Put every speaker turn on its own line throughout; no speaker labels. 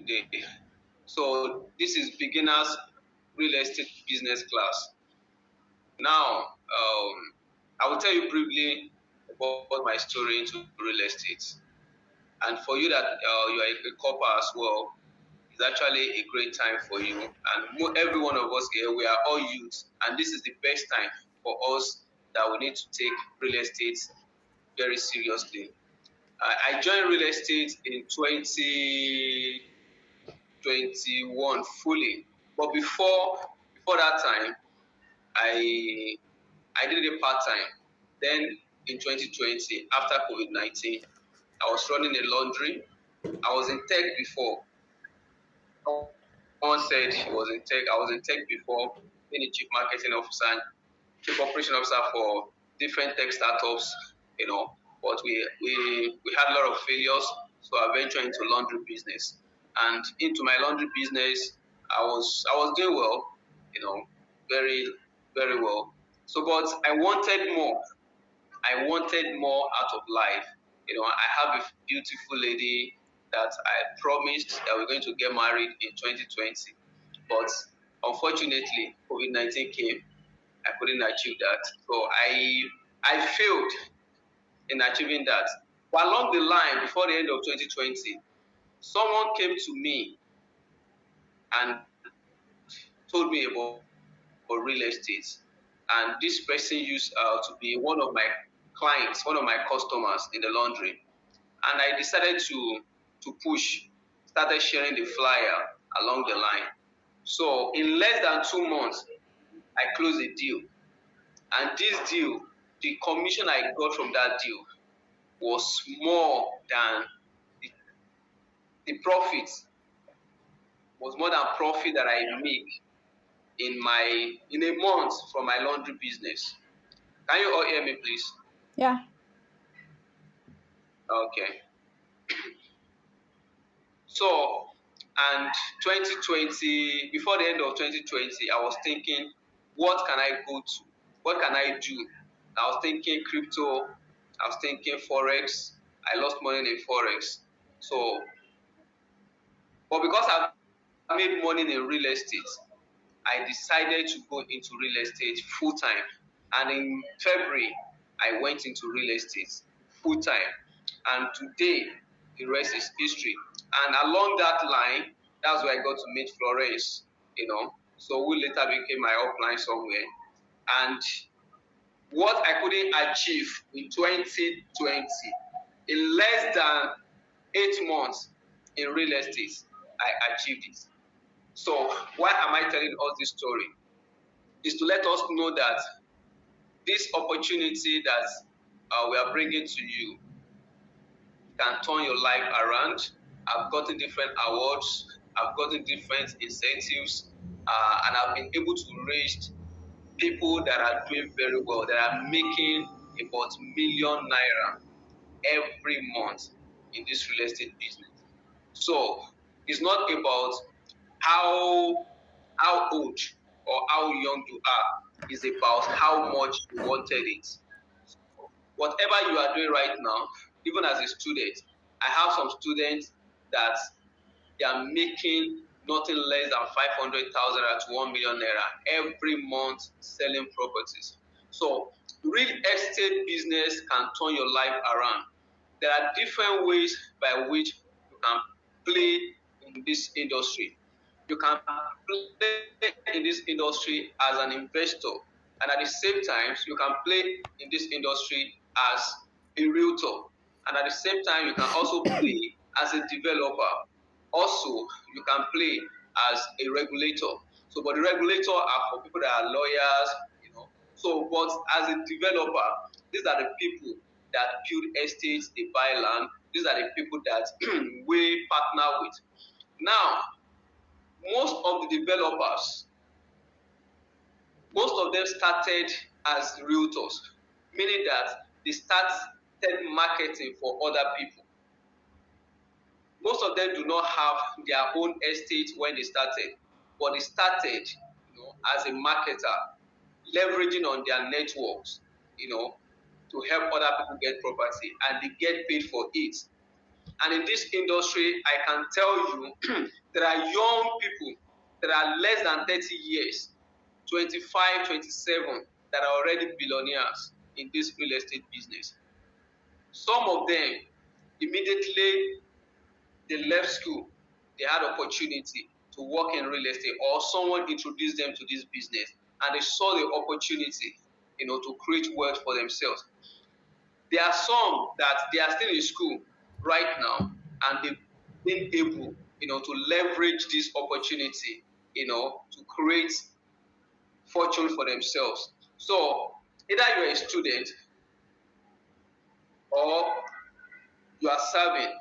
today. So this is beginners real estate business class. Now, I will tell you briefly about my story into real estate. And for you that you are a copper as well, it's actually a great time for you. And every one of us here, we are all youth, and this is the best time for us that we need to take real estate very seriously. I joined real estate in 2021 fully, but before that time, I I did it part time. Then in 2020, after COVID-19, I was running a laundry. I was in tech before. Someone said he was in tech. I was in tech before, being a chief marketing officer and chief operation officer for different tech startups, But we had a lot of failures, so I ventured into laundry business. And into my laundry business, I was doing well, very very well. So, but I wanted more. I wanted more out of life. I have a beautiful lady that I promised that we're going to get married in 2020. But unfortunately, COVID-19 came. I couldn't achieve that. So I failed in achieving that. But along the line, before the end of 2020, someone came to me and told me about real estate. And this person used to be one of my clients, one of my customers in the laundry. And I decided to push, started sharing the flyer along the line. So in less than 2 months, I closed a deal. And this deal, the commission I got from that deal was more than the profit, was more than profit that I make in a month from my laundry business. Can you all hear me, please?
Yeah.
Okay. So, and 2020, before the end of 2020, I was thinking, what can I go to? What can I do? I was thinking crypto. I was thinking forex. I lost money in forex. So, but because I've made money in real estate, I decided to go into real estate full time. And in February, I went into real estate full time. And today, the rest is history. And along that line, that's where I got to meet Florence, So we later became my upline somewhere. And what I couldn't achieve in 2020, in less than 8 months in real estate, I achieved it. So why am I telling us this story? Is to let us know that this opportunity that we are bringing to you can turn your life around. I've gotten different awards, I've gotten different incentives, and I've been able to reach people that are doing very well, that are making about million naira every month in this real estate business. So it's not about how old or how young you are, it's about how much you wanted it. Whatever you are doing right now, even as a student, I have some students that they are making nothing less than 500,000 to 1 million naira every month selling properties. So real estate business can turn your life around. There are different ways by which you can play in this industry. You can play in this industry as an investor, and at the same time, you can play in this industry as a realtor, and at the same time, you can also play as a developer. Also, you can play as a regulator. So, but the regulator are for people that are lawyers. So, but as a developer, these are the people that build estates, they buy land. These are the people that we partner with. Now, most of the developers, most of them started as realtors, meaning that they started marketing for other people. Most of them do not have their own estate when they started, but they started as a marketer, leveraging on their networks, to help other people get property, and they get paid for it. And in this industry, I can tell you there are young people that are less than 30 years, 25, 27, that are already billionaires in this real estate business. Some of them, immediately they left school, they had opportunity to work in real estate, or someone introduced them to this business and they saw the opportunity, to create wealth for themselves. There are some that they are still in school right now and they've been able, to leverage this opportunity, to create fortune for themselves. So either you're a student or you are serving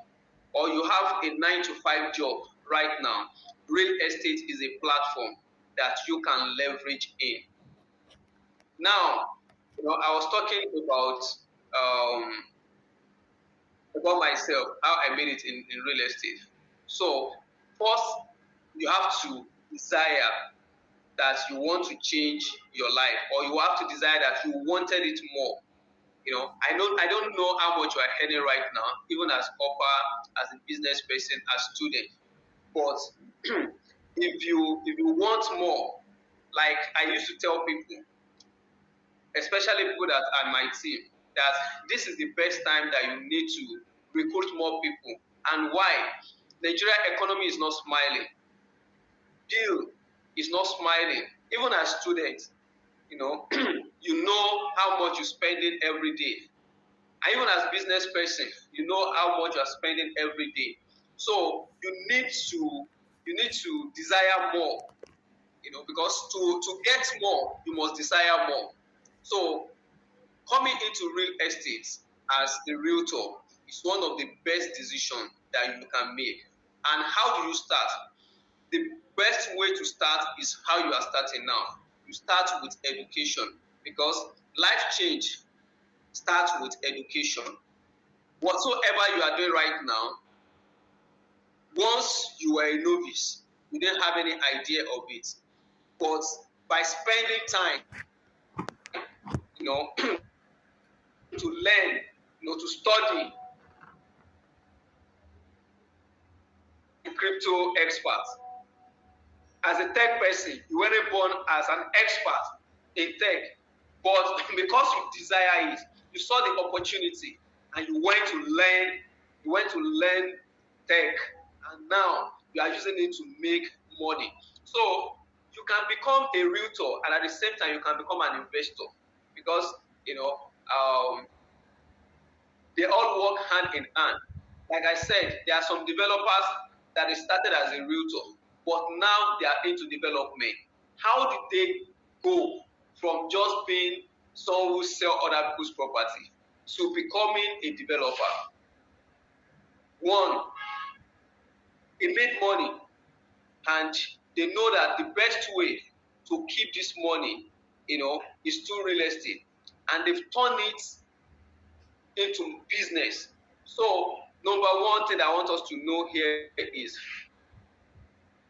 or you have a 9 to 5 job right now. Real estate is a platform that you can leverage in. Now, I was talking about myself, how I made it in real estate. So first, you have to desire that you want to change your life, or you have to desire that you wanted it more. I don't know how much you are earning right now, even as upper, as a business person, as student. But if you want more, like I used to tell people, especially people that are my team, that this is the best time that you need to recruit more people. And why? Nigeria economy is not smiling. Bill is not smiling. Even as students, you know how much you're spending every day. And even as business person, you know how much you're spending every day. So you need to desire more, because to get more, you must desire more. So coming into real estate as a realtor is one of the best decisions that you can make. And how do you start? The best way to start is how you are starting now. You start with education, because life change starts with education. Whatsoever you are doing right now, once you were a novice, you didn't have any idea of it. But by spending time, to learn, to study, crypto expert. As a tech person, you weren't born as an expert in tech, but because you desire it, you saw the opportunity and you went to learn tech, and now you are using it to make money. So you can become a realtor, and at the same time you can become an investor, because they all work hand in hand. Like I said, there are some developers that they started as a realtor, but now they are into development. How did they go from just being someone who sell other people's property to becoming a developer? One, they made money, and they know that the best way to keep this money, is through real estate, and they've turned it into business. So number one thing I want us to know here is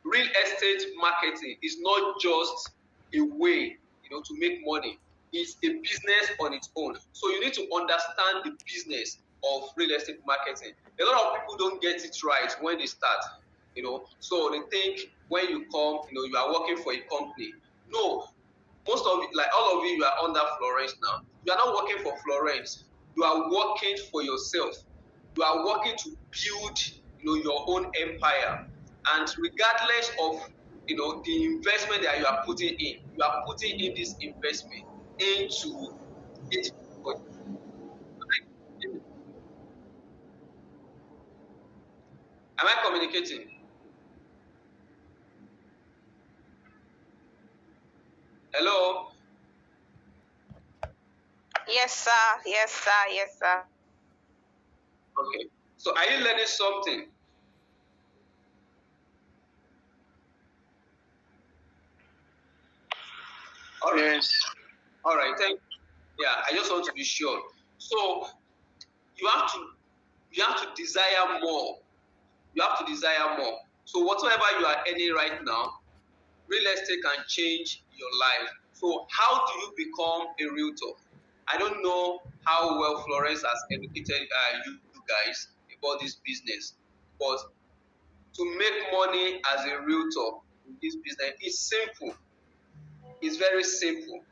real estate marketing is not just a way, to make money. It's a business on its own. So you need to understand the business of real estate marketing. A lot of people don't get it right when they start, so they think when you come, you are working for a company. No, most of it, like all of you are under Florence now. You are not working for Florence. You are working for yourself. You are working to build, your own empire. And regardless of, the investment that you are putting in, you are putting in this investment into it. Am I communicating? Hello?
Yes, sir. Yes, sir. Yes, sir.
Okay. So are you learning something? All right.
Yes.
All right. Thank you. Yeah, I just want to be sure. So you have to desire more. You have to desire more. So whatever you are earning right now, real estate can change your life. So how do you become a realtor? I don't know how well Florence has educated you guys, about this business. But to make money as a realtor in this business is simple. It's very simple.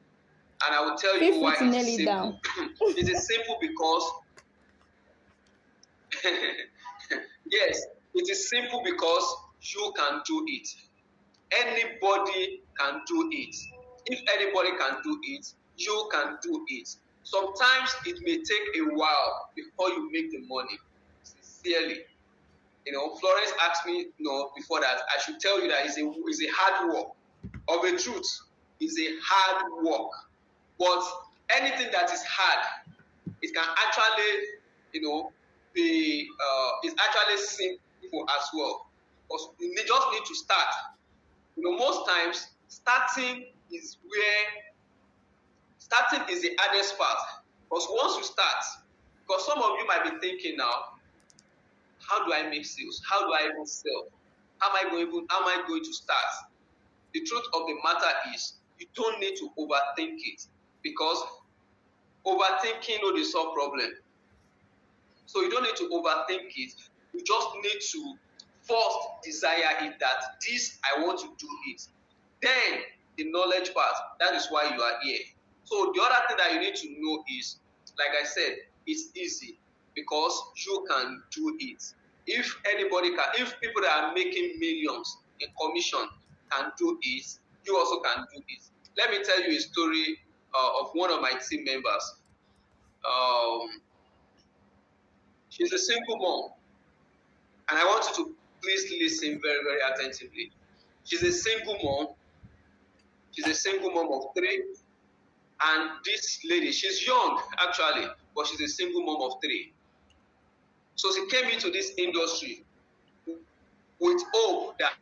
And I will tell you why it's simple. It is simple because yes, it is simple because you can do it. Anybody can do it. If anybody can do it, you can do it. Sometimes it may take a while before you make the money. Sincerely. Florence asked me, before that, I should tell you that it's a hard work. Of a truth, it's a hard work. But anything that is hard, it can actually, it's actually simple as well. Because you just need to start. Most times, starting is the hardest part. Because once you start, because some of you might be thinking now, how do I make sales? How do I even sell? How am I going to start? The truth of the matter is, you don't need to overthink it, because overthinking no dey solve problem. So you don't need to overthink it. You just need to first desire it, that this I want to do it. Then the knowledge part, that is why you are here. So the other thing that you need to know is, like I said, it's easy because you can do it. If people that are making millions in commission can do it, you also can do it. Let me tell you a story of one of my team members. She's a single mom, and I want you to please listen very, very attentively. She's a single mom. She's a single mom of 3. And this lady, she's young actually, but she's a single mom of 3. So she came into this industry with hope that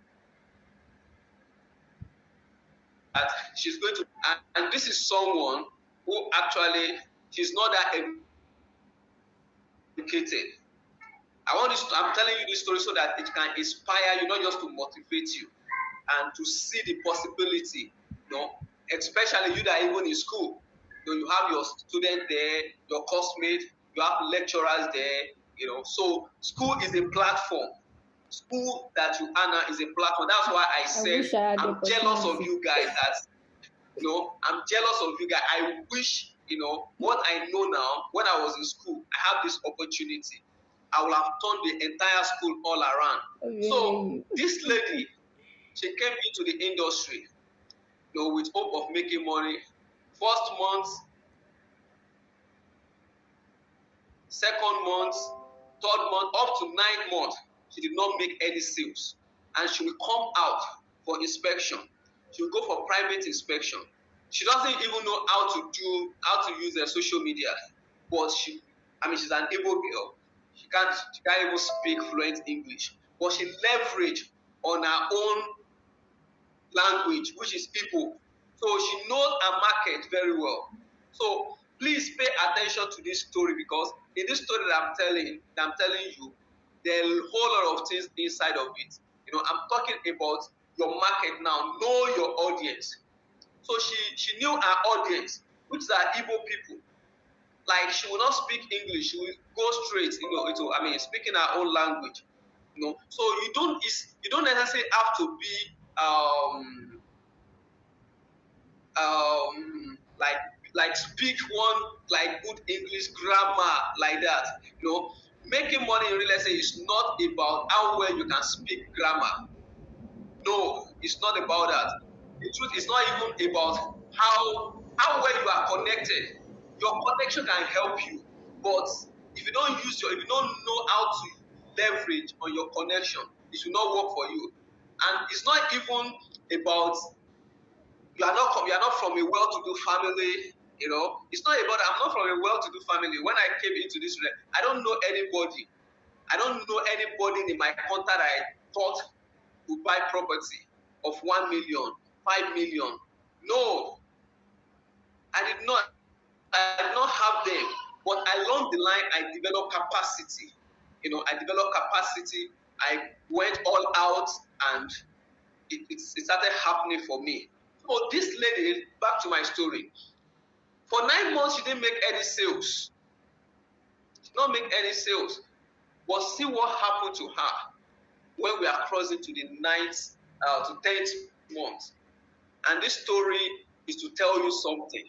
she's going to, and this is someone who actually, she's not that educated. I'm telling you this story so that it can inspire you, not just to motivate you, and to see the possibility, especially you that are even in school. You have your student there, your classmates, you have lecturers there, So school is a platform. School that you are now is a platform. That's why I said I'm jealous of you guys. I'm jealous of you guys. I wish, what I know now, when I was in school, I have this opportunity. I will have turned the entire school all around. Okay. So this lady, she came into the industry, with hope of making money. First month, second month, third month, up to 9th month, she did not make any sales. And she will come out for inspection. She will go for private inspection. She doesn't even know how to use her social media. But she's an able girl. She can't even speak fluent English. But she leveraged on her own language, which is Igbo. So she knows her market very well. So please pay attention to this story, because in this story that I'm telling you, there are a whole lot of things inside of it. I'm talking about your market now. Know your audience. So she knew her audience, which are Igbo people. Like, she will not speak English. She will go straight, into speaking her own language. So you don't necessarily have to be like speak one like good English grammar like that. Making money in real estate is not about how well you can speak grammar. No, it's not about that. The truth is not even about how well you are connected. Your connection can help you, but if you don't know how to leverage on your connection, it will not work for you. And it's not even about you are not from a well-to-do family. It's not about I'm not from a well-to-do family. When I came into this, I don't know anybody. I don't know anybody in my contact that I thought would buy property of 1 million, 5 million. No, I did not have them. But along the line, I developed capacity. I went all out, and it started happening for me. So this lady, back to my story. For 9 months, she didn't make any sales. She did not make any sales. But see what happened to her when we are crossing to the 9th to 10th month. And this story is to tell you something,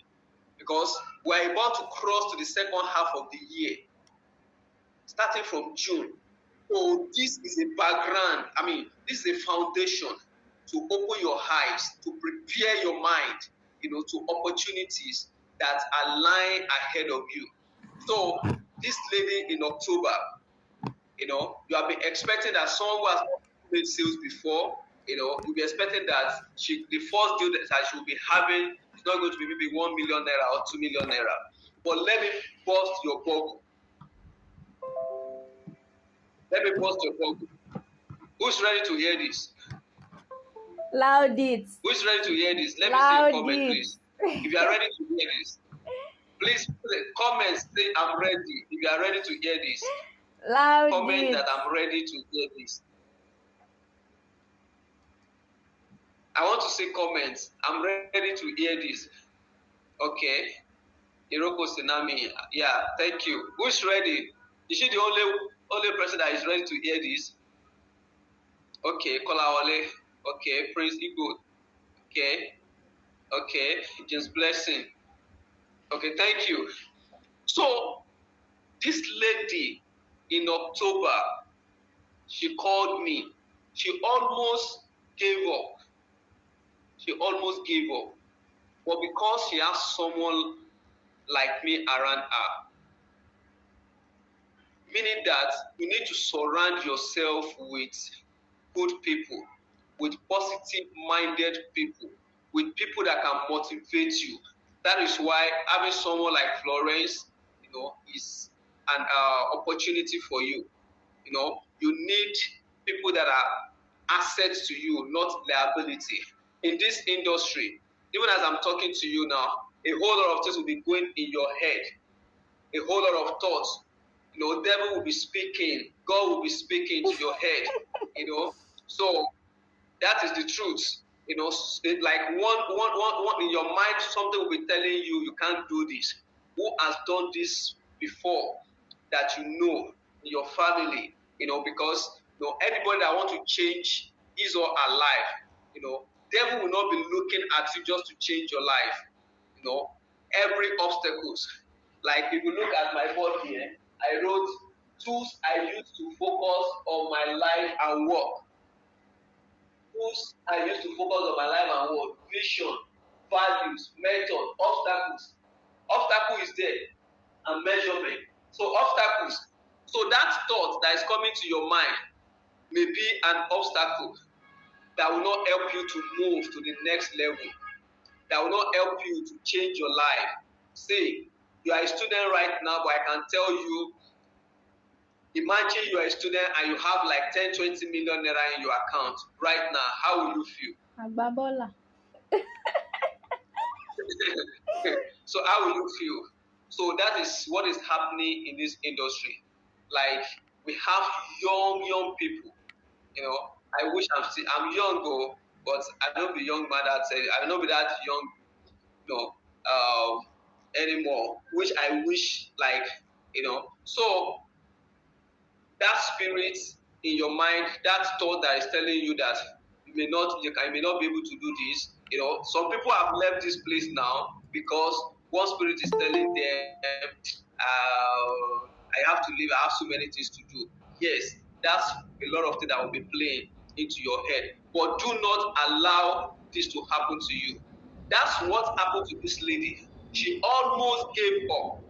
because we're about to cross to the second half of the year, starting from June. So this is a background, this is a foundation to open your eyes, to prepare your mind, to opportunities that are lying ahead of you. So this lady in October, you have been expecting that someone who has made sales before, you'll be expecting that the first deal that she will be having is not going to be maybe 1 million naira or 2 million naira. But let me burst your bubble. Let me burst your bubble. Who's ready to hear this?
Loud it.
Who's ready to hear this? Let
Loud
me see a comment, please. If you are ready to hear this, please put a comment, say I'm ready. If you are ready to hear this,
Loud
comment
it.
that I'm ready to hear this. I want to see comments. I'm ready to hear this. Okay. Iroko Tsunami. Yeah, thank you. Who's ready? Is she the only person that is ready to hear this? Okay, Kolawole. Okay, Prince Igbo. Okay. Okay, James Blessing. Okay, thank you. So, this lady in October, she called me. She almost gave up. But because she has someone like me around her, meaning that you need to surround yourself with good people, with positive-minded people, with people that can motivate you. That is why having someone like Florence, is an opportunity for you. You need people that are assets to you, not liability. In this industry, even as I'm talking to you now, a whole lot of things will be going in your head, a whole lot of thoughts. Devil will be speaking, God will be speaking to your head. So that is the truth. Like one in your mind, something will be telling you can't do this. Who has done this before that in your family? Because anybody that want to change his or her life, devil will not be looking at you just to change your life. Every obstacles. Like if you look at my board here, I wrote tools I use to focus on my life and work. Tools I use to focus on my life and work. Vision, values, method, obstacles. Obstacle is there, and measurement. So obstacles. So that thought that is coming to your mind may be an obstacle that will not help you to move to the next level, that will not help you to change your life. See, you are a student right now, but I can tell you, imagine you are a student and you have like 10, 20 million naira in your account right now. How will you feel?
Agbabola.
So how will you feel? So that is what is happening in this industry. Like we have young people. I wish I'm young, but I don't be young man that said I don't be that young, anymore. Which I wish, like, So that spirit in your mind, that thought that is telling you that you may not be able to do this. Some people have left this place now because one spirit is telling them, I have to leave. I have so many things to do. Yes, that's a lot of things that will be playing into your head. But do not allow this to happen to you. That's what happened to this lady. She almost gave up.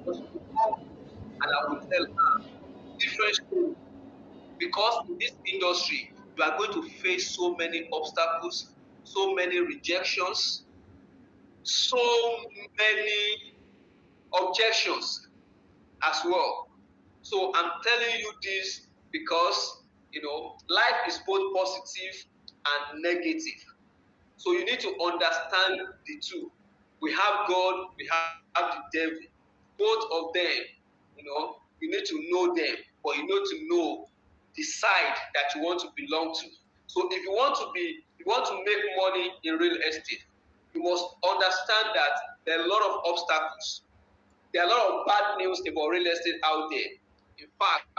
And I will tell her different story. Because in this industry, you are going to face so many obstacles, so many rejections, so many objections as well. So I'm telling you this because life is both positive and negative. So you need to understand the two. We have God, we have the devil. Both of them, you need to know them, but you need to know the side that you want to belong to. So if you want to make money in real estate, you must understand that there are a lot of obstacles. there are a lot of bad news about real estate out there. In fact,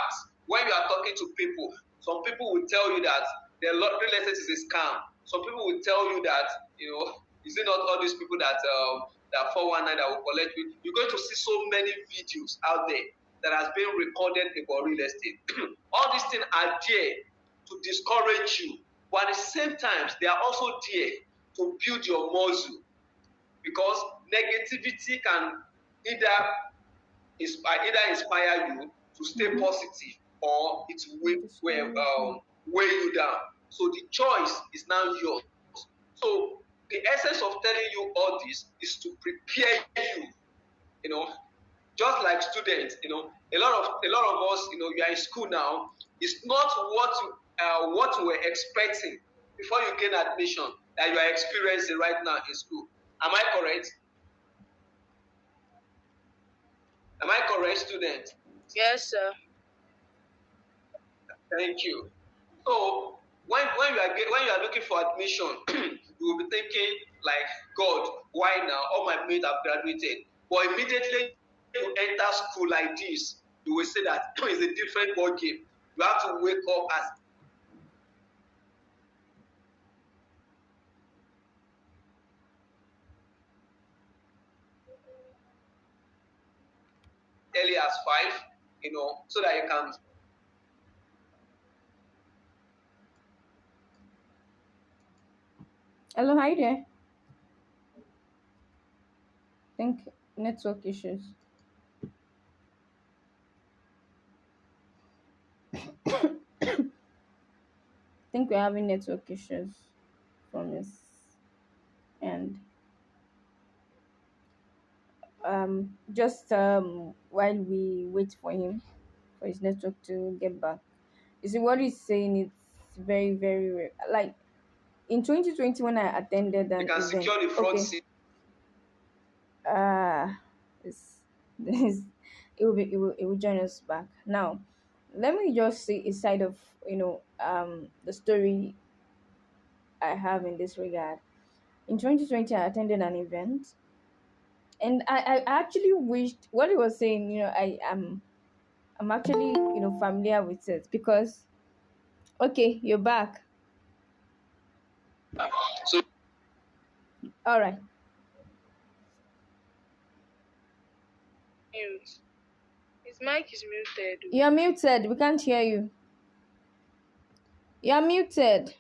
when you are talking to people, some people will tell you that real estate is a scam. Some people will tell you that, is it not all these people that 419 that will collect you? You're going to see so many videos out there that has been recorded about real estate. All these things are there to discourage you, but at the same time, they are also there to build your muscle, because negativity can either inspire you to stay positive, or it will weigh you down. So the choice is now yours. So the essence of telling you all this is to prepare you. Just like students, a lot of us, you are in school now. It's not what you were expecting before you gain admission that you are experiencing right now in school. Am I correct? Am I correct, student?
Yes, sir.
Thank you. So when you are looking for admission, you will be thinking like, God, why now? All my mates have graduated. But immediately you enter school like this, you will say that it's a different ball game. You have to wake up as early as 5, so that you can.
Hello, hi there. Think network issues. Think we're having network issues from his end. Just while we wait for him for his network to get back. You see what he's saying, it's very, very rare. Like in 2020 when I attended
You
an
can
event.
secure the front
Okay.
seat.
This this it will join us back. Now, let me just see a side of the story I have in this regard. In 2020 I attended an event, and I actually wished what he was saying, I'm actually, familiar with it because okay, you're back.
So
All right.
Mute. His mic is muted.
You're muted. We can't hear you. You're muted.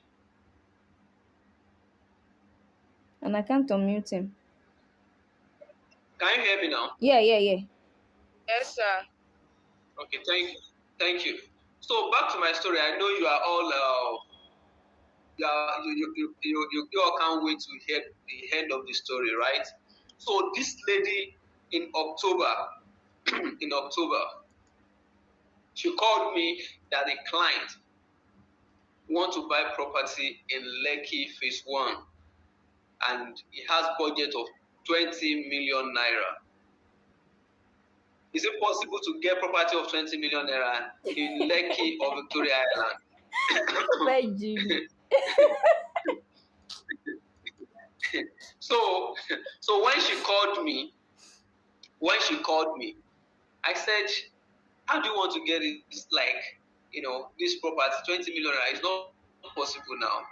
And I can't unmute him.
can you hear me now?
Yeah.
Yes, sir.
Okay, thank you. So back to my story. I know you are all you all can't wait to hear the end of the story, right? So this lady in October, in October, she called me that a client want to buy property in Lekki Phase 1, and he has budget of 20 million naira. Is it possible to get property of 20 million naira in Lekki or Victoria Island? So when she called me, I said, how do you want to get it? It's like, this property, 20 million naira is not possible now.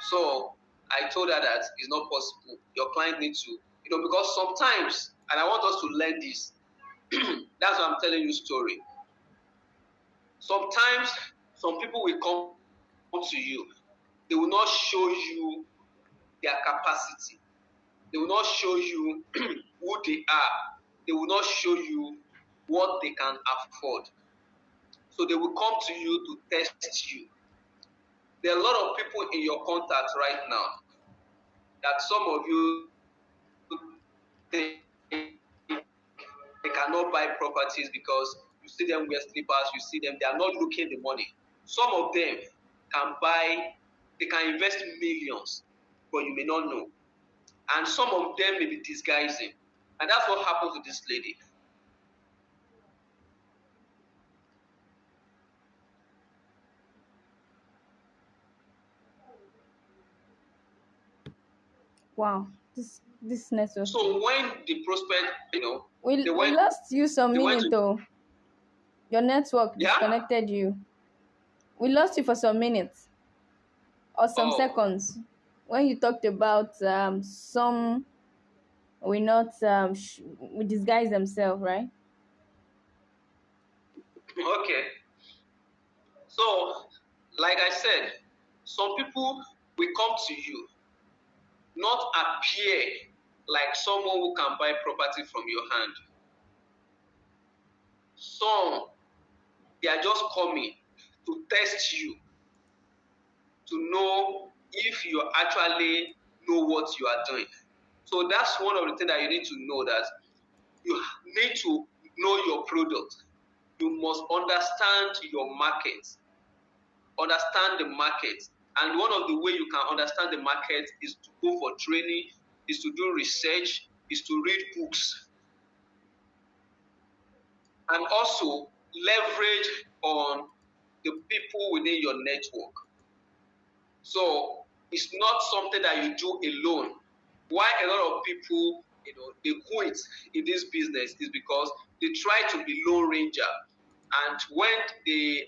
So I told her that it's not possible. Your client needs to, because sometimes, and I want us to learn this, that's why I'm telling you story. Sometimes some people will come to you. They will not show you their capacity. They will not show you who they are. They will not show you what they can afford. So they will come to you to test you. There are a lot of people in your contacts right now that some of you think they cannot buy properties because you see them wear slippers, you see them, they are not looking the money. Some of them can buy, they can invest millions, but you may not know. And some of them may be disguising. And that's what happened to this lady.
Wow, this network.
So when the prospect, They
We
went.
lost you some
They went
minute
to.
though. Your network
Yeah.
disconnected you. We lost you for some minutes or some
Oh.
seconds when you talked about some will not will disguise themselves, right?
Okay. So, like I said, some people will come to you, not appear like someone who can buy property from your hand. Some, they are just coming to test you, to know if you actually know what you are doing. So that's one of the things that you need to know, that you need to know your product. You must understand your market, understand the market. And one of the way you can understand the market is to go for training, is to do research, is to read books, and also leverage on the people within your network. So it's not something that you do alone. Why a lot of people, they quit in this business is because they try to be lone ranger, and when they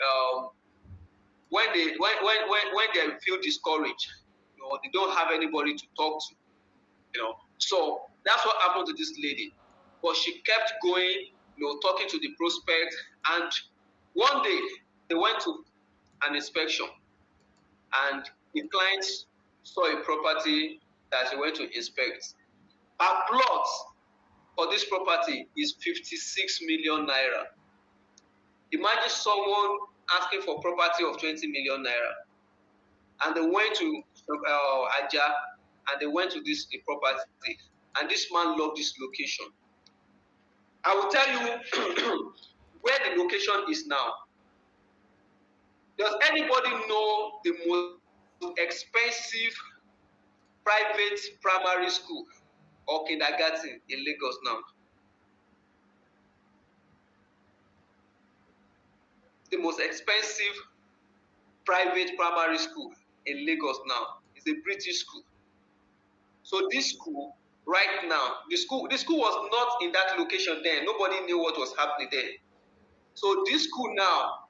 feel discouraged, they don't have anybody to talk to. So that's what happened to this lady. But she kept going, talking to the prospect, and one day they went to an inspection, and the client saw a property that he went to inspect. Her plot for this property is 56 million naira. Imagine someone asking for property of 20 million naira. And they went to Aja, and they went to this property. And this man loved this location. I will tell you where the location is now. Does anybody know the most expensive private primary school or kindergarten in Lagos now? The most expensive private primary school in Lagos now is a British school. So this school right now, the school was not in that location then. Nobody knew what was happening there. So this school now,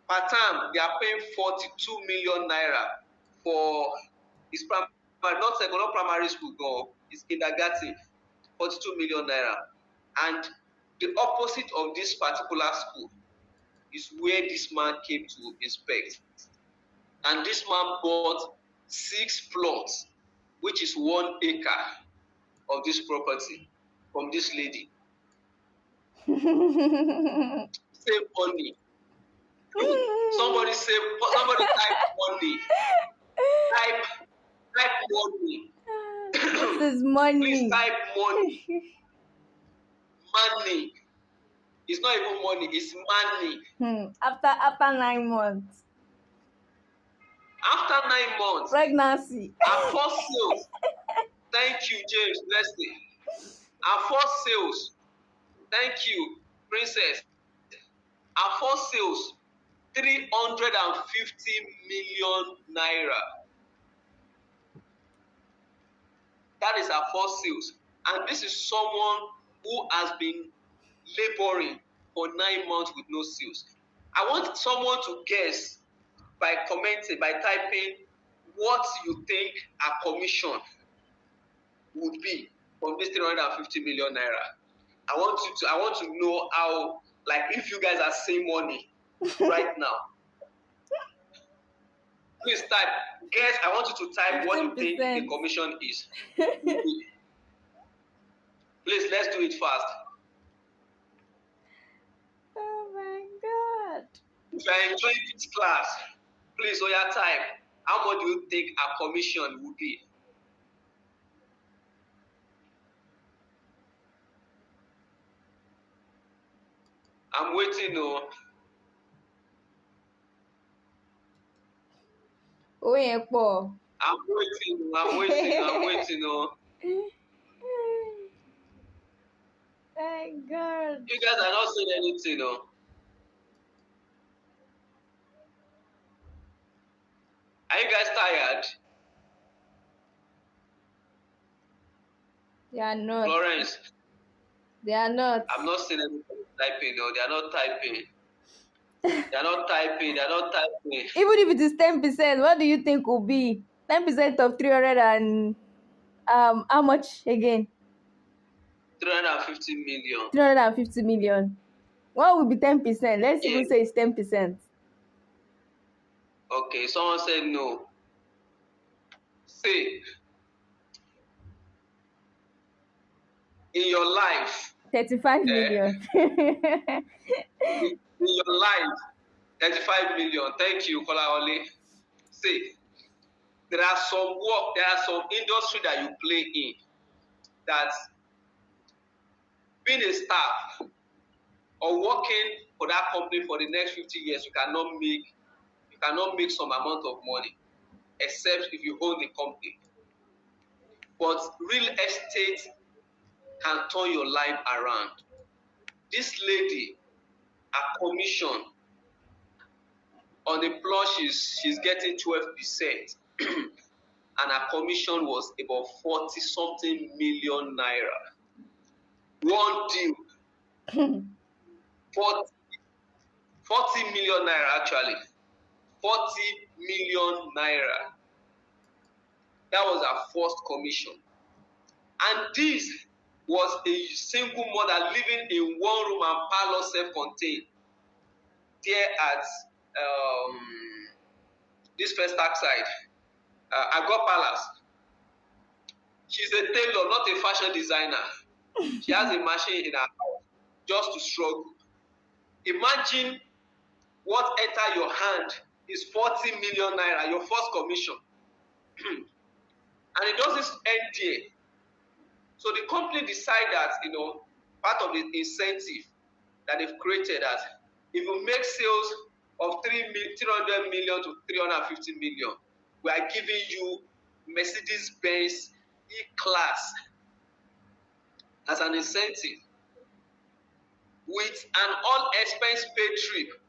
per term, they are paying 42 million naira for its primary, not primary school, no, it's kindergarten, 42 million naira. And the opposite of this particular school is where this man came to inspect. And this man bought 6 plots, which is 1 acre of this property from this lady. Save money. Somebody type money. Type money.
This is
Please
money.
type money. Money. It's not even money, it's money.
After 9 months.
After 9 months,
Pregnancy.
our first sales. Thank you, James Leslie. Our first sales. Thank you, Princess. Our first sales, 350 million naira. That is our first sales. And this is someone who has been laboring for 9 months with no sales. I want someone to guess by commenting, by typing what you think our commission would be from this 350 million naira. I want to know how, like, if you guys are seeing money right now. Please type. Guess. I want you to type what you think the commission is. Please, let's do it fast.
Oh my God.
If you are enjoying this class, please, Oya, type. How much do you think our commission would be? I'm waiting. Oh.
Oh yeah, Paul.
I'm waiting. Oh.
My God.
You guys are not saying anything. Oh. Are you guys tired?
Yeah, not.
Florence.
They are not.
I'm not seeing anybody typing. No, they are not typing. They are not typing. They are not typing.
Even if it is 10%, what do you think will be 10% of 300 and how much again?
350 million.
350 million. What will be 10%? Let's
Yeah.
even say it's 10%.
Okay. Someone said no. Say, in your life,
35
eh,
million.
in your life, 35 million. Thank you, Kolaole. Say, there are some work, there are some industry that you play in that being a staff or working for that company for the next 50 years, you cannot make some amount of money except if you own the company. But real estate can turn your life around. This lady, her commission on the plot, she's getting 12%, and her commission was about 40 something million naira. One deal, 40, 40 million naira actually. 40 million naira. That was her first commission. And this was a single mother living in one room and parlor self-contained there at this first tax side, Agor Palace. She's a tailor, not a fashion designer. She has a machine in her house just to struggle. Imagine what enter your hand is 40 million naira, your first commission. And it doesn't end there. So the company decide that, part of the incentive that they've created that if you make sales of 300 million to 350 million, we are giving you Mercedes-Benz E-Class as an incentive with an all-expense paid trip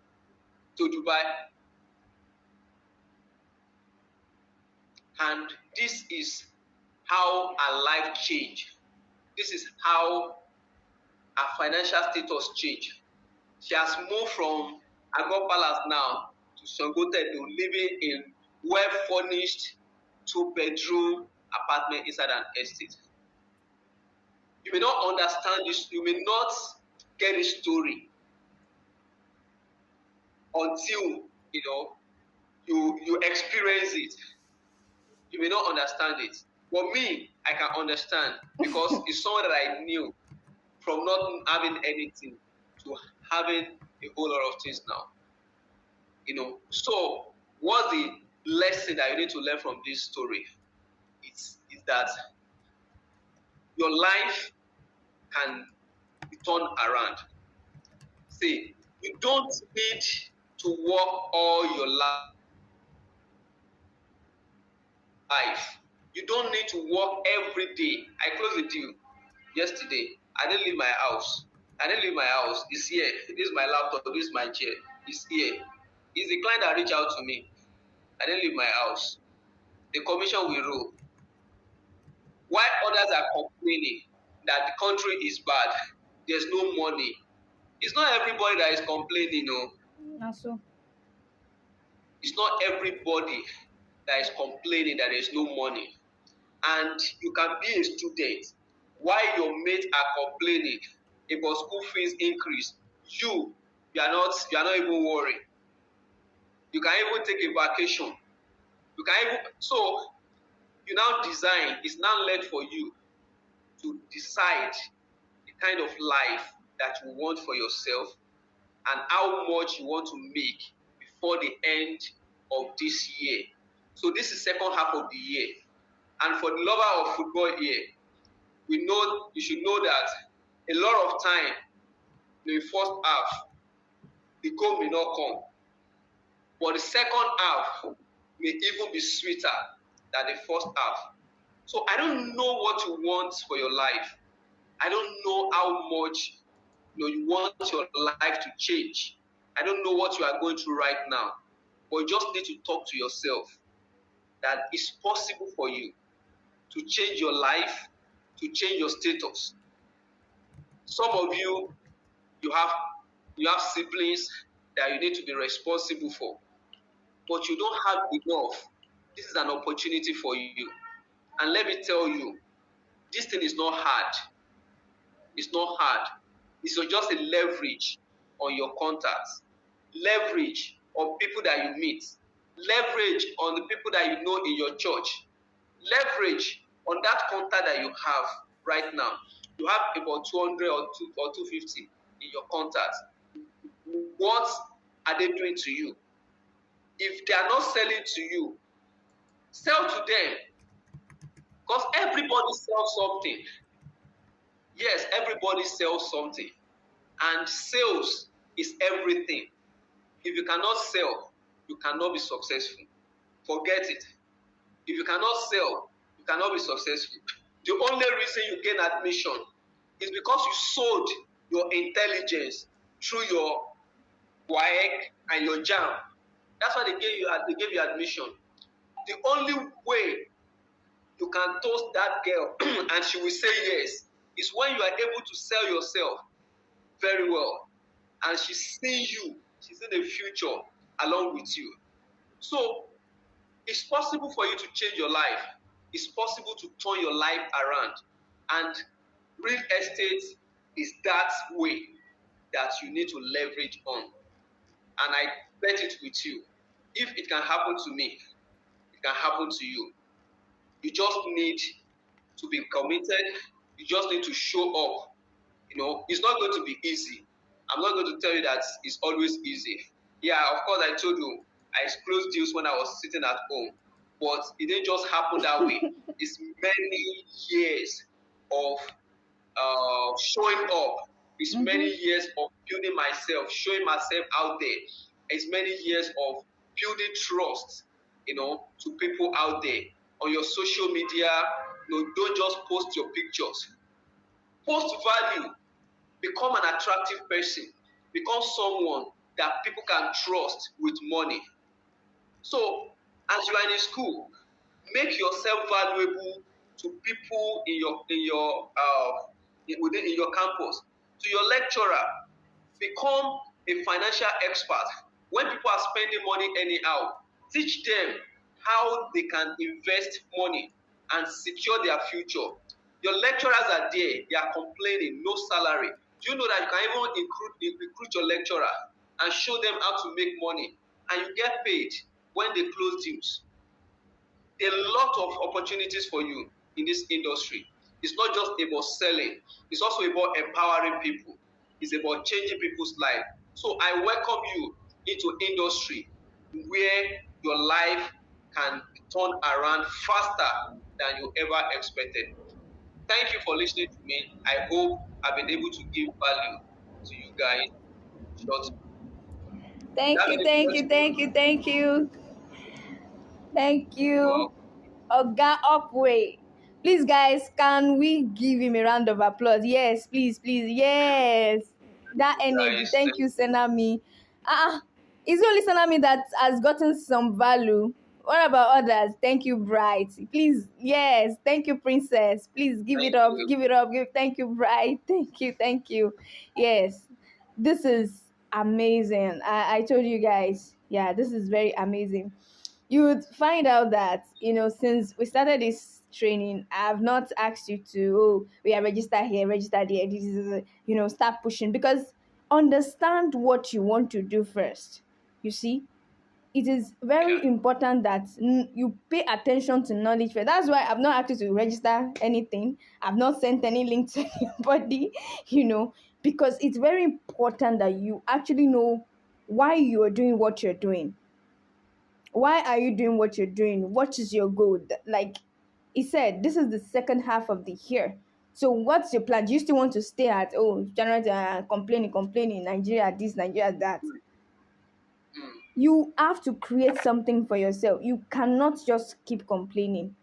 to Dubai. And this is how her life changed. This is how her financial status changed. She has moved from Agor Palace now to Songotedo, living in well-furnished 2-bedroom apartment inside an estate. You may not understand this, you may not get this story until you experience it. You may not understand it. For me, I can understand because it's someone that I knew from not having anything to having a whole lot of things now. So what's the lesson that you need to learn from this story? Is that your life can be turned around. See, you don't need to work all your life. You don't need to work every day. I closed the deal yesterday. I didn't leave my house. It's here. This is my laptop. This is my chair. It's here. It's the client that reached out to me. I didn't leave my house. The commission will roll. Why others are complaining that the country is bad, there's no money. It's not everybody that is complaining, no.
Not so.
It's not everybody that is complaining that there's no money. And you can be a student while your mates are complaining about school fees increase. You are not even worried. You can even take a vacation. So you now design, it's now left for you to decide the kind of life that you want for yourself and how much you want to make before the end of this year. So this is second half of the year. And for the lover of football here, you should know that a lot of time in the first half, the goal may not come. But the second half may even be sweeter than the first half. So I don't know what you want for your life. I don't know how much you want your life to change. I don't know what you are going through right now. But you just need to talk to yourself that it's possible for you to change your life, to change your status. Some of you, you have you have siblings that you need to be responsible for, but you don't have enough. This is an opportunity for you. And let me tell you, this thing is not hard. It's not hard. It's just a leverage on your contacts, leverage on people that you meet, leverage on the people that you know in your church, leverage on that contact that you have right now. You have about 200 or 250 in your contacts. What are they doing to you? If they are not selling to you, sell to them. Because everybody sells something. Yes, everybody sells something. And sales is everything. If you cannot sell, you cannot be successful. Forget it. If you cannot sell, you cannot be successful. The only reason you gain admission is because you sold your intelligence through your WAEC and your JAM. That's why they gave you admission. The only way you can toast that girl and she will say yes is when you are able to sell yourself very well. And she's seeing you. She's in the future along with you. So it's possible for you to change your life. It's possible to turn your life around. And real estate is that way that you need to leverage on. And I bet it with you. If it can happen to me, it can happen to you. You just need to be committed. You just need to show up. It's not going to be easy. I'm not going to tell you that it's always easy. Yeah, of course, I told you I closed deals when I was sitting at home, but it didn't just happen that way. It's many years of showing up. It's many years of building myself, showing myself out there. It's many years of building trust, to people out there. On your social media, don't just post your pictures. Post value. Become an attractive person. Become someone that people can trust with money. So, as you are in school, make yourself valuable to people in your campus. To your lecturer, become a financial expert. When people are spending money anyhow, teach them how they can invest money and secure their future. Your lecturers are there, they are complaining, no salary. Do you know that you can even recruit your lecturer and show them how to make money, and you get paid when they close deals? There are a lot of opportunities for you in this industry. It's not just about selling, it's also about empowering people. It's about changing people's life. So I welcome you into industry where your life can turn around faster than you ever expected. Thank you for listening to me. I hope I've been able to give value to you guys. Short.
Thank you, thank you, thank you, thank you, thank you. Oga Upway. Please, guys, can we give him a round of applause? Yes, please, please, yes. That energy. Thank you, Senami. It's only Senami that has gotten some value. What about others? Thank you, Bright. Please, yes. Thank you, Princess. Please give it up. Give it up. Thank you, Bright. Thank you. Thank you. Yes. This is amazing. I told you guys. Yeah, this is very amazing. You would find out that, since we started this training, I have not asked you to, we are registered here, registered there, this is, start pushing, because understand what you want to do first. You see, it is very important that you pay attention to knowledge first. That's why I've not asked you to register anything. I've not sent any link to anybody, because it's very important that you actually know why you are doing what you're doing. Why are you doing what you're doing? What is your goal? Like he said, this is the second half of the year. So what's your plan? Do you still want to stay at, January, complaining, Nigeria this, Nigeria that? You have to create something for yourself. You cannot just keep complaining.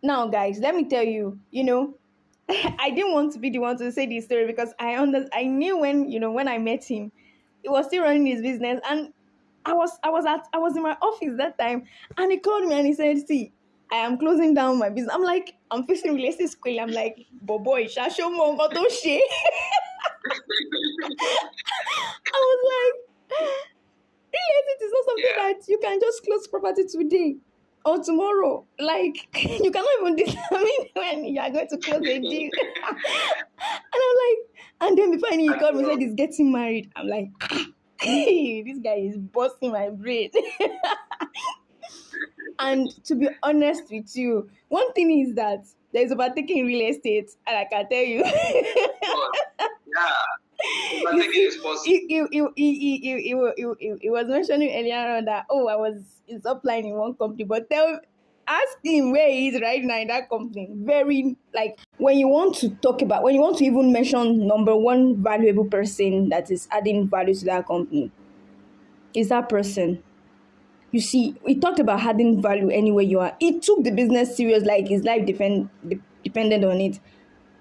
Now, guys, let me tell you, I didn't want to be the one to say this story, because I knew when I met him, he was still running his business, and I was in my office that time, and he called me and he said, "See, I am closing down my business. I'm like, I'm facing real estate school. I'm like, but boy, show me don't share. I was like, real estate is not something
Yeah.
that you can just close property today or tomorrow. Like, you cannot even determine when you are going to close a deal. And I'm like, and then before I knew, he
I
called me and said
know.
he's getting married. I'm like, this guy is busting my brain. And to be honest with you, one thing is that there's overtaking real estate, and I can tell you.
But yeah,
You
overtaking
see,
is possible.
he was mentioning earlier on that, oh, I was his upline in one company, but ask him where he is right now in that company. Very, like, when you want to talk about, when you want to even mention number one valuable person that is adding value to that company, is that person. You see, we talked about adding value anywhere you are. He took the business serious, like his life depended on it,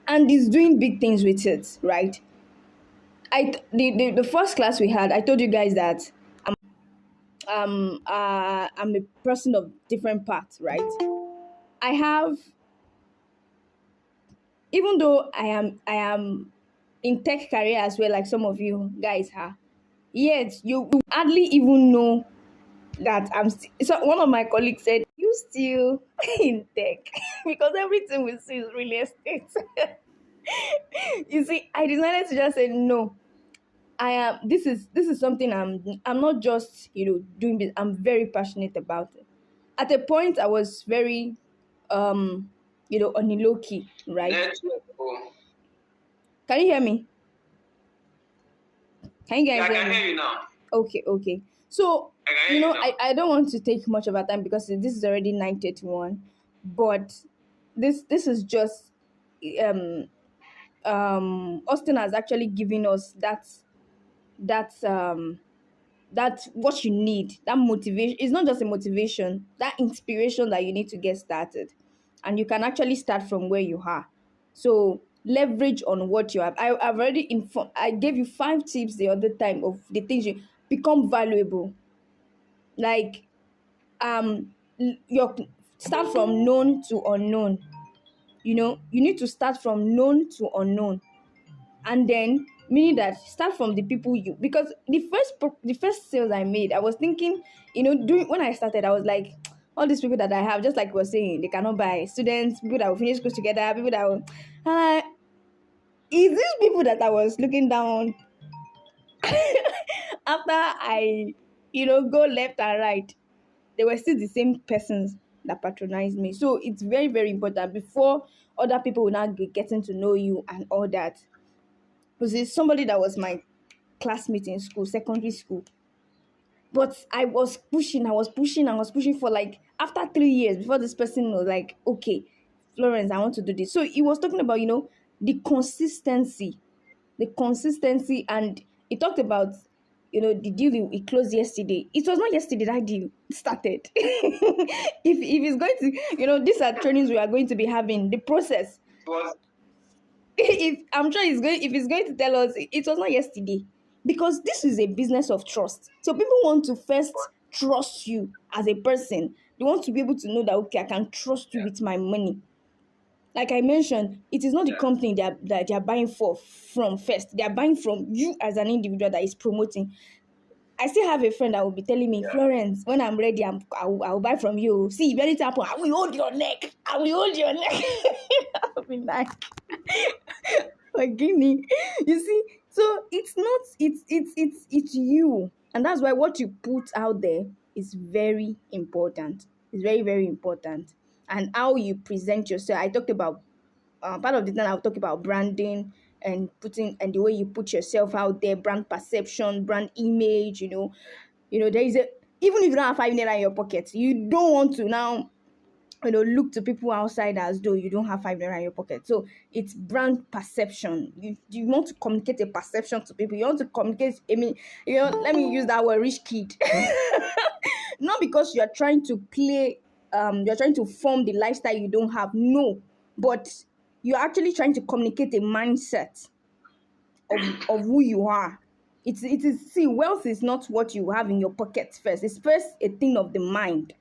and he's doing big things with it, right? The first class we had, I told you guys that I'm a person of different paths, right? I have, even though I am in tech career as well, like some of you guys are, yet you hardly even know that so one of my colleagues said, you still in tech because everything we see is real estate. You see, I decided to just say no. I am. This is something I'm not just doing this. I'm very passionate about it. At a point, I was very on the low key, right?
Network. Oh.
Can you hear me? Can you
Yeah,
guys
I
hear
can
me?
hear you now.
Okay. So
I can hear you now.
I don't want to take much of our time because this is already 9:31, but this is just um Austin has actually given us that that's what you need. That motivation is not just a motivation, that inspiration that you need to get started. And you can actually start from where you are. So leverage on what you have. I've already informed, I gave you 5 tips the other time of the things you become valuable. Like your start from known to unknown. You need to start from known to unknown, and then meaning that start from the people you, because the first sales I made, I was thinking, doing when I started, I was like, all these people that I have, just like we were saying, they cannot buy students, people that will finish school together, people that will, uh, is these people that I was looking down after I go left and right, they were still the same persons that patronized me. So it's very, very important before other people will now be getting to know you and all that. Because it's somebody that was my classmate in school, secondary school. But I was pushing for, like, after 3 years before this person was like, okay, Florence, I want to do this. So he was talking about, the consistency, and he talked about, the deal he closed yesterday. It was not yesterday that deal started. If it's going to, these are trainings we are going to be having, the process.
It was
If I'm sure if he's going to tell us, it was not yesterday, because this is a business of trust. So people want to first trust you as a person. They want to be able to know that, okay, I can trust you
yeah,
with my money. Like I mentioned, it is not the
yeah,
company that they are buying from first. They are buying from you as an individual that is promoting. I still have a friend that will be telling me,
yeah.
Florence, when I'm ready, I will buy from you. See, if anything happen, I will hold your neck. I will hold your neck. I'll be like, forgive me. You see, so it's not, it's you. And that's why what you put out there is very important. It's very, very important. And how you present yourself. I talked about part of the time I'll talk about branding and putting, and the way you put yourself out there, brand perception, brand image. There is a, even if you don't have 5 naira in your pocket, you don't want to now look to people outside as though you don't have 5 naira in your pocket. So it's brand perception. You want to communicate a perception to people. You want to communicate, I mean, let me use that word, rich kid. Not because you're trying to play, you're trying to form the lifestyle you don't have. No, but you're actually trying to communicate a mindset of who you are. It is, see, wealth is not what you have in your pocket first. It's first a thing of the mind.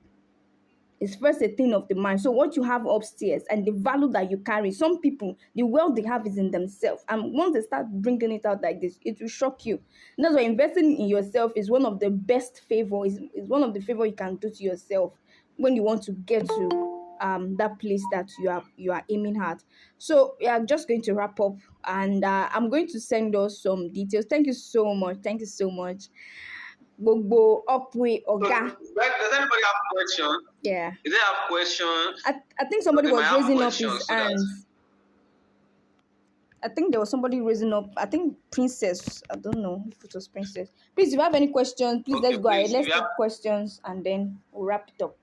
is first a thing of the mind. So what you have upstairs and the value that you carry, some people, the wealth they have is in themselves. And once they start bringing it out like this, it will shock you. And that's why investing in yourself is one of the best favor, is one of the favor you can do to yourself when you want to get to that place that you are aiming at. So we are just going to wrap up, and I'm going to send us some details. Thank you so much. Thank you so much. Gbogbo Upway
So,
Oga.
does anybody have question?
Yeah.
If they have questions,
I think somebody
they might
was
have
raising up his
questions so that.
hands. I think there was somebody raising up. I think Princess. I don't know if it was Princess. Please, if you have any questions, please
Okay,
let's go ahead.
please. If
Let's
you have,
take questions and then we'll wrap it up.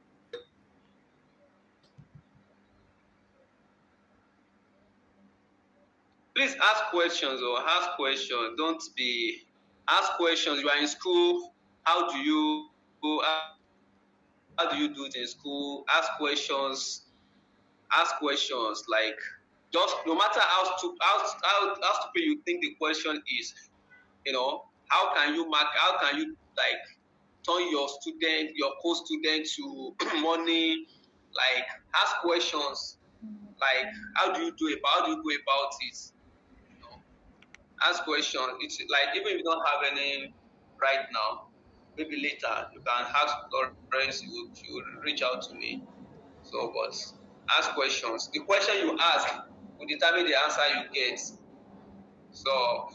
please ask questions or ask questions. Don't be ask questions. You are in school. How do you go? How do you do it in school? Ask questions. Ask questions like just no matter how stupid you think the question is, how can you mark? How can you like turn your co-student to money? Like ask questions. Like how do you go about it? You know, ask questions. It's like even if you don't have any right now, maybe later you can ask Lawrence. She will reach out to me. So, but ask questions. The question you ask will determine the answer you get. So,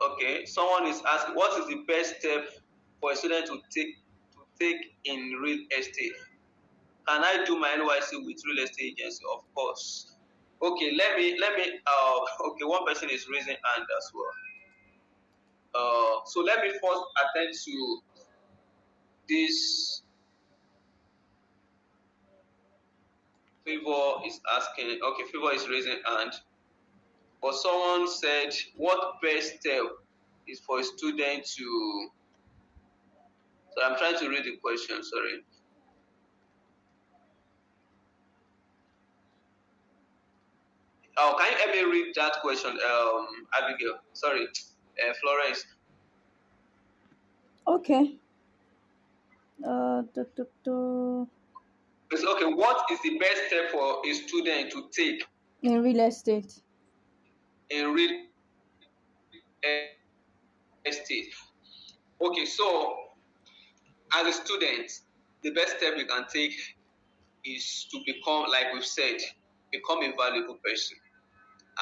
okay, someone is asking, what is the best step for a student to take in real estate? Can I do my NYC with real estate agency? Of course. Okay, okay, one person is raising hand as well. So let me first attend to this. Favor is asking. Okay, Favor is raising hand. But someone said, what best step is for a student to. So I'm trying to read the question. Sorry. Oh, can you help me read that question, Abigail? Sorry, Florence.
Okay. Du- du- du.
It's okay. What is the best step for a student to take
In real estate.
in real estate? Okay, so as a student, the best step you can take is to become, like we've said, become a valuable person.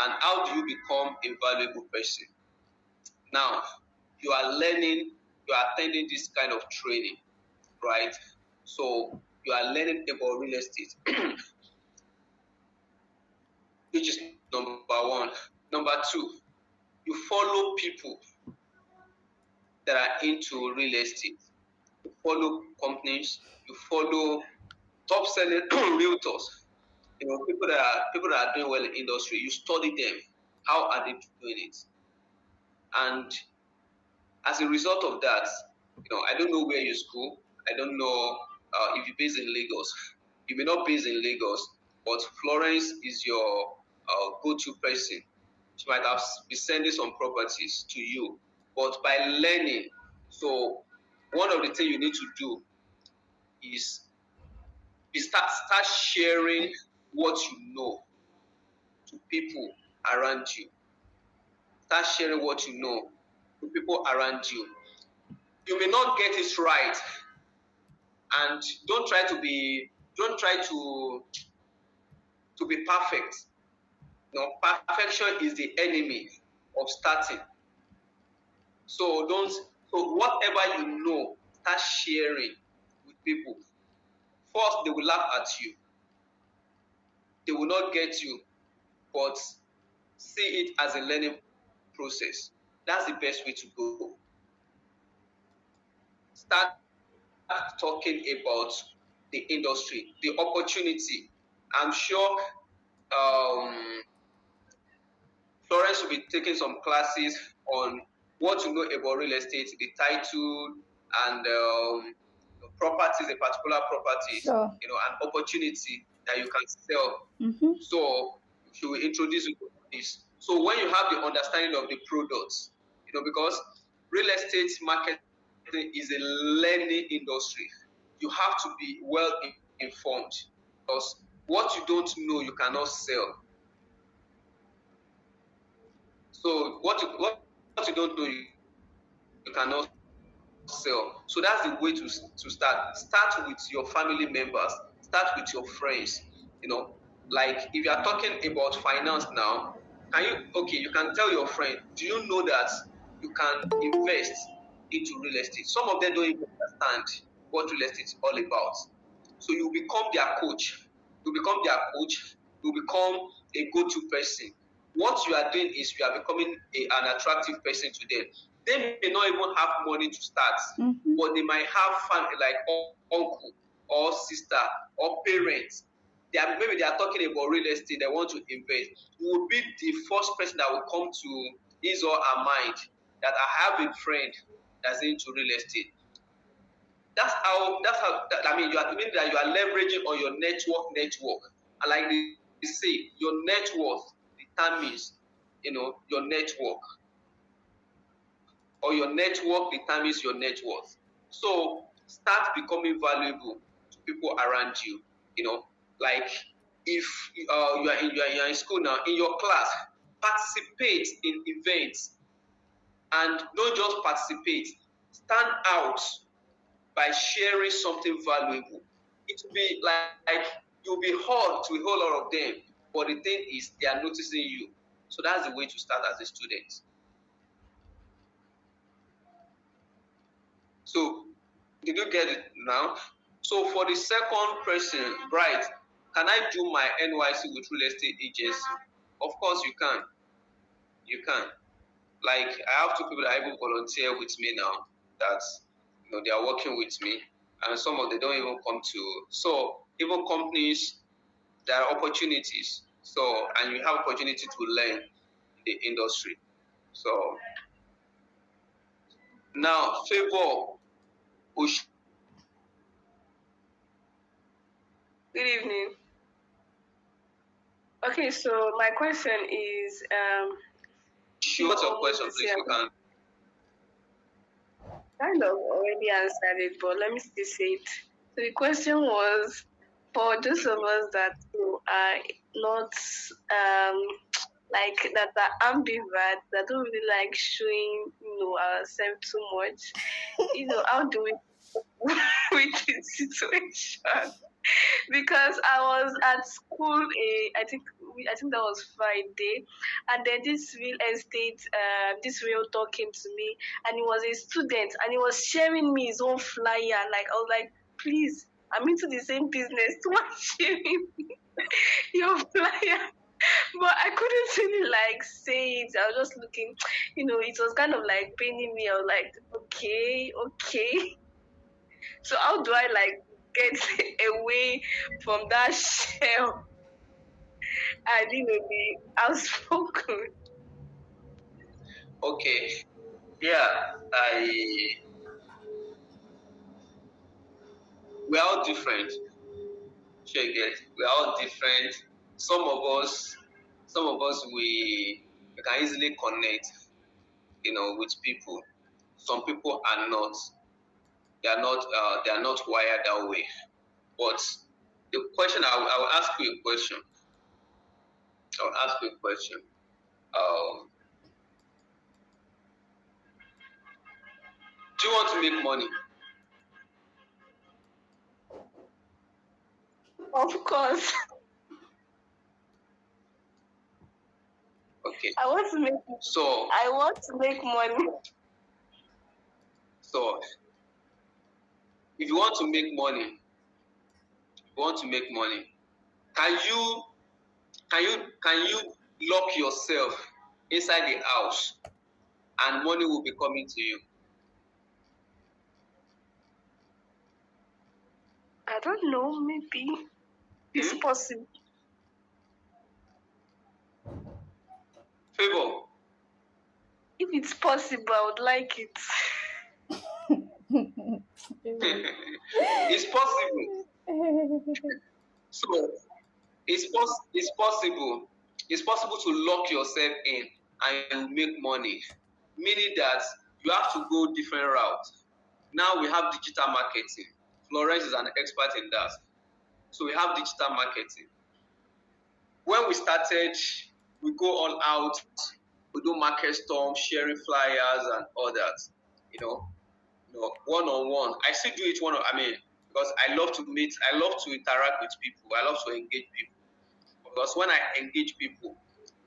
And how do you become a valuable person? Now, you are learning, you are attending this kind of training, right? So you are learning about real estate, which is number one. Number two, you follow people that are into real estate. You follow companies, you follow top selling realtors, people that are doing well in the industry. You study them. How are they doing it? And as a result of that, I don't know where you school. I don't know if you're based in Lagos. You may not be based in Lagos, but Florence is your go-to person. She might have been sending some properties to you, but by learning, so one of the things you need to do is start sharing what you know to people around you. Start sharing what you know to people around you. You may not get it right, and don't try to be perfect. Perfection is the enemy of starting. So whatever you know, start sharing with people. First, they will laugh at you. They will not get you, but see it as a learning process. That's the best way to go. Start talking about the industry, the opportunity. I'm sure Florence will be taking some classes on what to know about real estate, the title, and properties, a particular property,
Sure.
an opportunity that you can sell.
Mm-hmm.
So she will introduce you to this. So when you have the understanding of the products, because real estate market is a learning industry. You have to be well informed because what you don't know, you cannot sell. So what you don't know, you cannot sell. So that's the way to start. Start with your family members. Start with your friends. Like if you are talking about finance now, you can tell your friend, do you know that you can invest into real estate? Some of them don't even understand what real estate is all about. So you become their coach. You become a go-to person. What you are doing is you are becoming an attractive person to them. They may not even have money to start, but they might have family like uncle or sister or parents. Maybe they are talking about real estate, they want to invest. You will be the first person that will come to his or her mind that I have a friend that's into real estate. You are leveraging on your network. And like they say, your net worth determines, your network. Or your network determines your net worth. So start becoming valuable to people around you. Like if you are in school now, in your class, participate in events, and don't just participate. Stand out by sharing something valuable. It will be like you'll be hard to a whole lot of them, but the thing is, they are noticing you. So that's the way to start as a student. So, did you get it now? So, for the second person, Bright, can I do my NYC with real estate agency? Of course, you can. You can. Like, I have two people that even volunteer with me now that they are working with me, and some of them don't even come to. So, even companies, there are opportunities. So, and you have opportunity to learn the industry. So, now, Favor.
Good evening. Okay, so my question is
what's your question, please? You can
kind of already answered it, but let me still say it. So the question was for those of us that are not like that are ambivert, that don't really like showing ourselves too much. How do we with the situation? Because I was at school, I think that was Friday, and then this real estate, this realtor came to me, and he was a student, and he was sharing me his own flyer. Like I was like, please, I'm into the same business. Why sharing me your flyer? But I couldn't really like say it. I was just looking, it was kind of like paining me. I was like, okay. So how do I like get away from that shell and be outspoken?
Okay. Yeah, we're all different. We're all different. Some of us we can easily connect, with people. Some people are not. They are not wired that way. But the question, I will ask you a question. Do you want to make money?
Of course.
Okay.
I want to make money.
So if you want to make money, can you lock yourself inside the house and money will be coming to you?
I don't know, maybe it's possible.
Favor.
If it's possible, I would like it.
It's possible. So it's possible. It's possible to lock yourself in and make money. Meaning that you have to go different routes. Now we have digital marketing. Florence is an expert in that. So we have digital marketing. When we started, we go all out, we do market storm, sharing flyers and all that, one-on-one. I still do it because I love to meet, I love to interact with people, I love to engage people. Because when I engage people,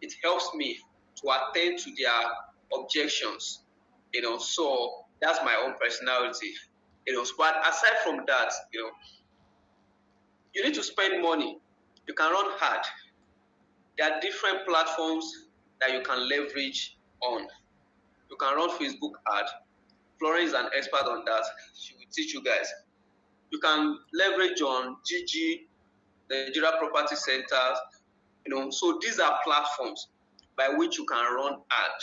it helps me to attend to their objections, so that's my own personality. But aside from that, you need to spend money. You can run hard. There are different platforms that you can leverage on. You can run Facebook ad. Florence is an expert on that. She will teach you guys. You can leverage on GG, the Nigeria Property Centers. So these are platforms by which you can run ad.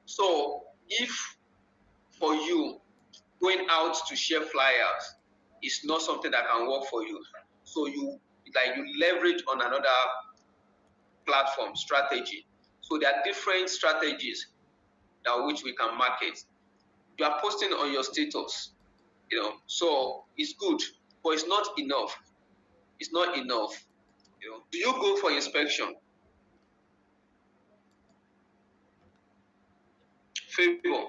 So if for you, going out to share flyers is not something that can work for you, so you leverage on another platform strategy. So there are different strategies that which we can market. You are posting on your status, so it's good, but it's not enough. It's not enough. Do you go for inspection? Favor.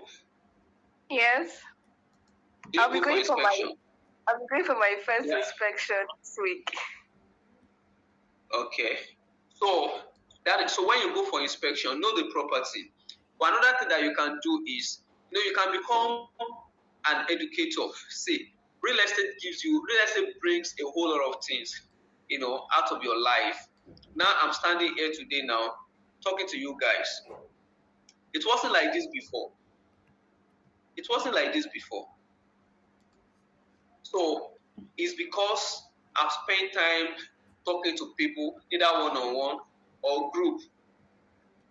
Yes. I'll be going for my first inspection this week.
Okay. So when you go for inspection, know the property. But another thing that you can do is, you can become an educator. See, real estate brings a whole lot of things, out of your life. Now I'm standing here today now, talking to you guys. It wasn't like this before. It wasn't like this before. So it's because I've spent time talking to people, either one-on-one or group.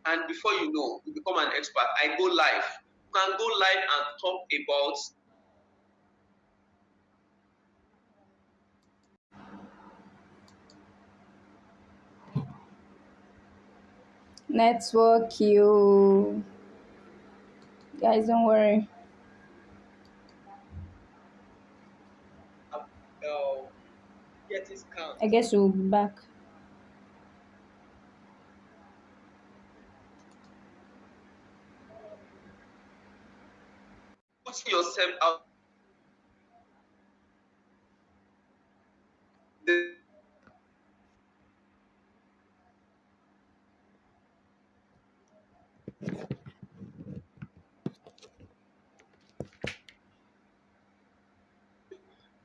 And before you know, you become an expert. I go live. You can go live and talk about
network you guys, don't worry.
getting scammed.
I guess we'll be back.
Putting yourself out.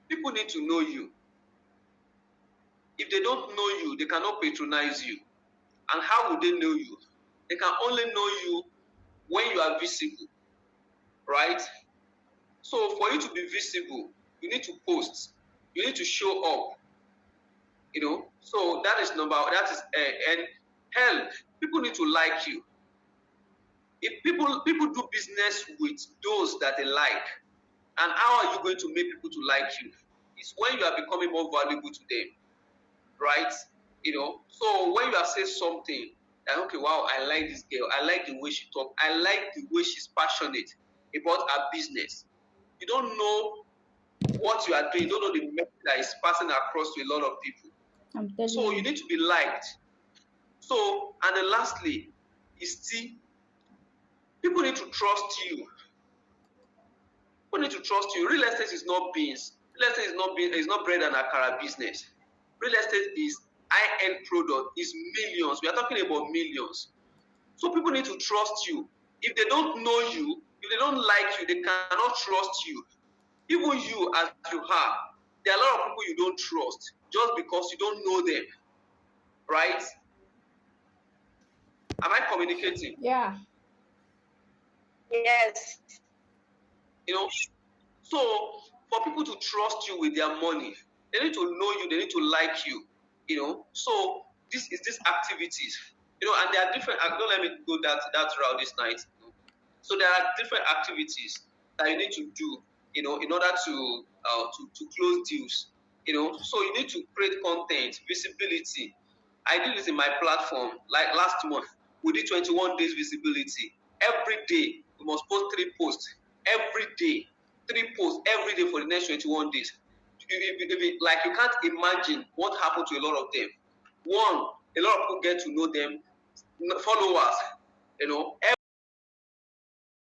People need to know you. If they don't know you, they cannot patronize you. And how would they know you? They can only know you when you are visible, right? So for you to be visible, you need to post. You need to show up. So and hell, people need to like you. If people do business with those that they like, and how are you going to make people to like you? It's when you are becoming more valuable to them, right? So when you have said something that, okay, wow, I like this girl, I like the way she talks, I like the way she's passionate about her business. You don't know what you are doing, you don't know the message that is passing across to a lot of people. So you need to be liked. So, and then lastly, is still, people need to trust you. People need to trust you. Real estate is not beans. Real estate is not bread and akara business. Real estate is high-end product, is millions. We are talking about millions. So people need to trust you. If they don't know you, if they don't like you, they cannot trust you. Even you as you are, there are a lot of people you don't trust just because you don't know them. Right? Am I communicating?
Yeah.
Yes.
So for people to trust you with their money, they need to know you, they need to like you. So this activities. And there are different. Don't let me go that route this night. So there are different activities that you need to do, in order to close deals. So you need to create content, visibility. I did this in my platform. Like last month, we did 21 days visibility. Every day, we must post 3 posts. Every day. 3 posts every day for the next 21 days. Like, you can't imagine what happened to a lot of them. One, a lot of people get to know them, followers,